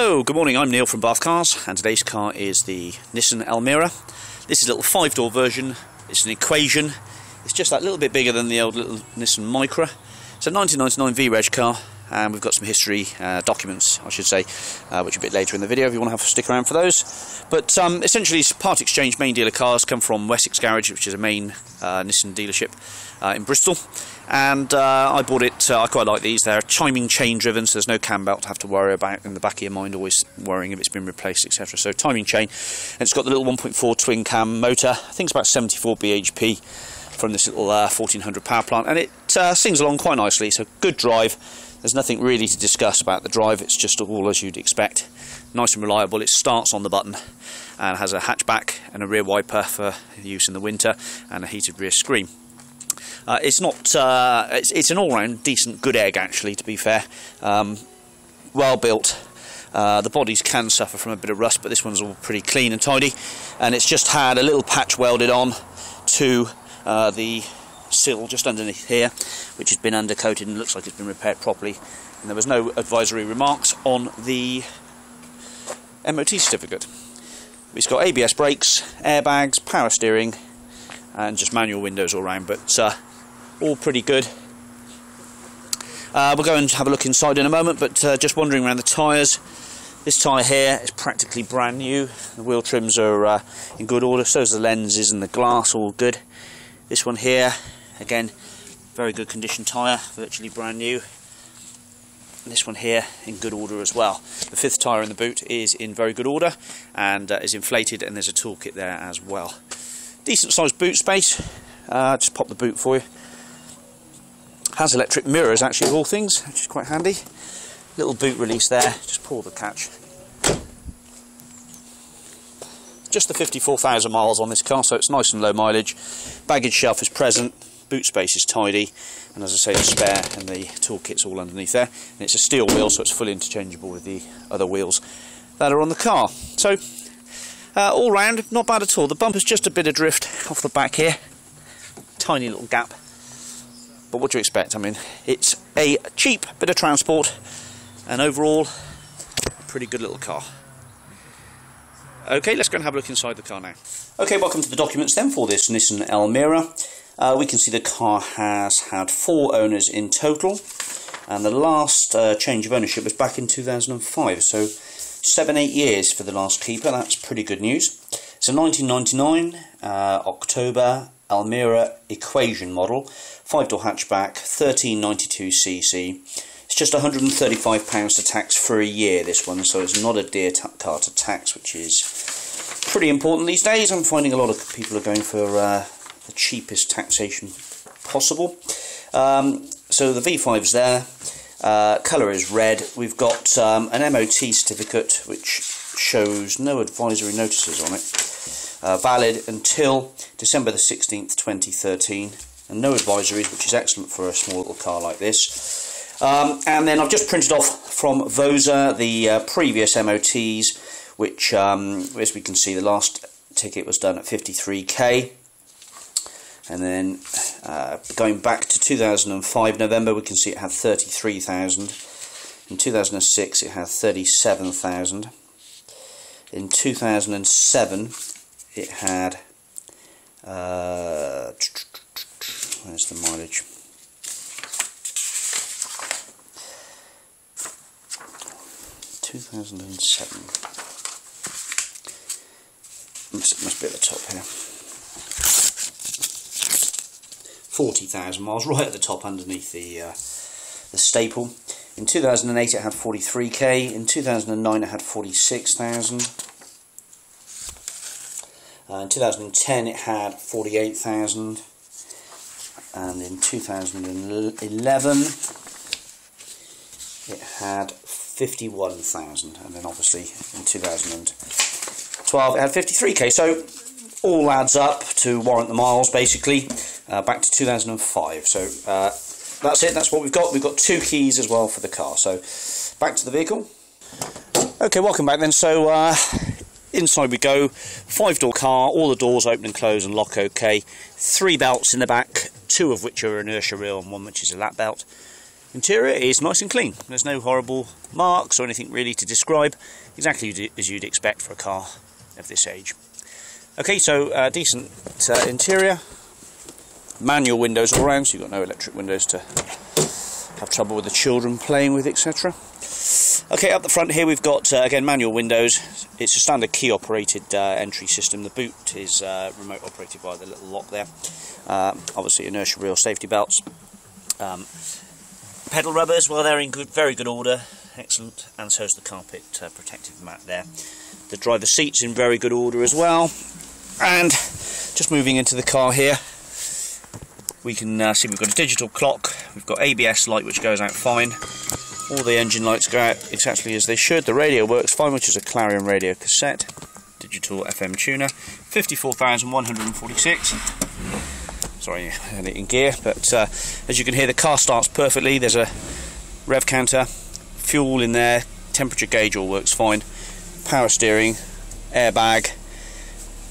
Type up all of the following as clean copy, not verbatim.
Hello, good morning, I'm Neil from Bathcars, and today's car is the Nissan Almera. This is a little 5-door version. It's an Equation. It's just that little bit bigger than the old little Nissan Micra. It's a 1999 V-Reg car, and we've got some history documents, I should say, which are a bit later in the video if you want to have a stick around for those. But essentially it's part exchange main dealer cars, come from Wessex Garage, which is a main Nissan dealership in Bristol. And I bought it, I quite like these. They're chiming chain driven, so there's no cam belt to have to worry about in the back of your mind, always worrying if it's been replaced, etc. So timing chain, and it's got the little 1.4 twin cam motor. I think it's about 74 bhp from this little 1400 power plant, and it sings along quite nicely. So good drive. There's nothing really to discuss about the drive, it's just all as you'd expect. Nice and reliable. It starts on the button and has a hatchback and a rear wiper for use in the winter and a heated rear screen. It's not. It's an all-round decent, good egg actually. To be fair, well built. The bodies can suffer from a bit of rust, but this one's all pretty clean and tidy. And it's just had a little patch welded on to the sill just underneath here, which has been undercoated and looks like it's been repaired properly. And there was no advisory remarks on the MOT certificate. It's got ABS brakes, airbags, power steering, and just manual windows all round, but all pretty good. We'll go and have a look inside in a moment, but just wandering around the tyres. This tyre here is practically brand new. The wheel trims are in good order, so is the lenses and the glass, all good. This one here, again, very good condition tyre, virtually brand new. And this one here in good order as well. The fifth tyre in the boot is in very good order and is inflated, and there's a toolkit there as well. Decent sized boot space. Just pop the boot for you. Has electric mirrors actually, of all things, which is quite handy. Little boot release there, just pull the catch. Just the 54,000 miles on this car, so it's nice and low mileage. Baggage shelf is present, boot space is tidy, and as I say, the spare and the toolkit's all underneath there. And it's a steel wheel, so it's fully interchangeable with the other wheels that are on the car. So all round, not bad at all. The bumper's just a bit of drift off the back here, tiny little gap. But what do you expect? I mean, it's a cheap bit of transport, and overall, a pretty good little car. Okay, let's go and have a look inside the car now. Okay, welcome to the documents then for this Nissan Almera. We can see the car has had 4 owners in total, and the last change of ownership was back in 2005, so 7-8 years for the last keeper. That's pretty good news. It's a 1999 October Almera Equation model, 5-door hatchback, 1392cc. It's just £135 to tax for a year, this one, so it's not a dear car to tax, which is pretty important these days. I'm finding a lot of people are going for the cheapest taxation possible. So the V5's there. Colour is red. We've got an MOT certificate which shows no advisory notices on it. Valid until December the 16th, 2013, and no advisories, which is excellent for a small little car like this. And then I've just printed off from Vosa the previous MOTs, which, as we can see, the last ticket was done at 53k. And then going back to 2005 November, we can see it had 33,000. In 2006 it had 37,000. In 2007 it had, where's the mileage? Must be at the top here. 40,000 miles, right at the top underneath the staple. In 2008 it had 43k. In 2009 it had 46,000. In 2010 it had 48,000. And in 2011 it had 51,000, and then obviously in 2012 it had 53k, so all adds up to warrant the miles basically, back to 2005. So that's it, that's what we've got. We've got 2 keys as well for the car. So back to the vehicle. Okay, welcome back then. So inside we go. 5-door car, all the doors open and close and lock okay. 3 belts in the back, 2 of which are inertia reel and 1 which is a lap belt. Interior is nice and clean. There's no horrible marks or anything really to describe. Exactly as you'd expect for a car of this age. Okay, so decent interior. Manual windows all around, so you've got no electric windows to have trouble with the children playing with, etc. Okay, up the front here we've got, again, manual windows. It's a standard key-operated entry system. The boot is remote operated by the little lock there. Obviously inertia wheel, safety belts. Pedal rubbers, well, they're in very good order. Excellent. And so is the carpet protective mat there. The driver's seat's in very good order as well. And just moving into the car here, we can see we've got a digital clock. We've got ABS light, which goes out fine. All the engine lights go out exactly as they should. The radio works fine, which is a Clarion radio cassette. Digital FM tuner. 54,146. Sorry, I had it in gear, but as you can hear, the car starts perfectly. There's a rev counter, fuel in there, temperature gauge all works fine. Power steering, airbag,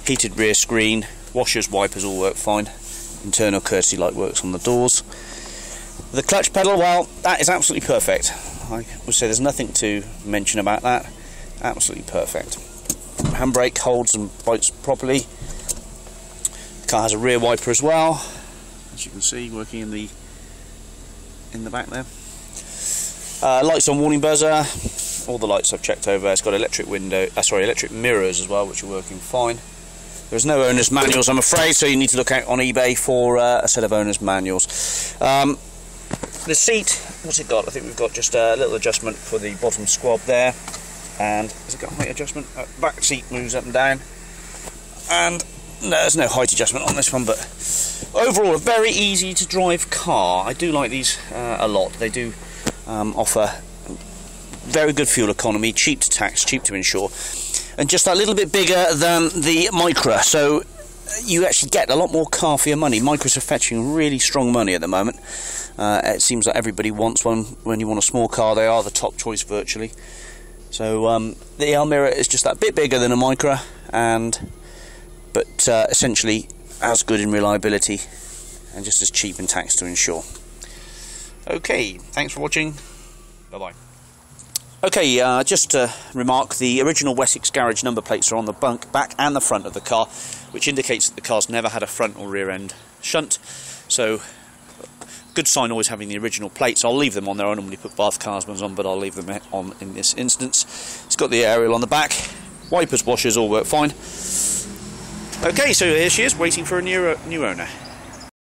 heated rear screen, washers, wipers all work fine. Internal courtesy light works on the doors. The clutch pedal, well, that is absolutely perfect. I would say there's nothing to mention about that. Absolutely perfect. Handbrake holds and bites properly. The car has a rear wiper as well, as you can see, working in the back there. Lights on warning buzzer. All the lights I've checked over. It's got electric mirrors as well, which are working fine. There's no owner's manuals, I'm afraid, so you need to look out on eBay for a set of owner's manuals. The seat, what's it got? I think we've got just a little adjustment for the bottom squab there, and has it got height adjustment? Back seat moves up and down, and no, there's no height adjustment on this one, but overall a very easy to drive car. I do like these a lot. They do offer very good fuel economy, cheap to tax, cheap to insure, and just a little bit bigger than the Micra, so you actually get a lot more car for your money. Micras are fetching really strong money at the moment. It seems like everybody wants one. When you want a small car, they are the top choice virtually. So the Almera is just that bit bigger than a Micra, but essentially as good in reliability and just as cheap in tax to insure. Okay, thanks for watching. Bye bye. Okay, just to remark, the original Wessex garage number plates are on the back and the front of the car, which indicates that the car's never had a front or rear end shunt. So, good sign always having the original plates. I'll leave them on there. I normally put bathcars ones on, but I'll leave them on in this instance. It's got the aerial on the back. Wipers, washers all work fine. Okay, so here she is, waiting for a new owner.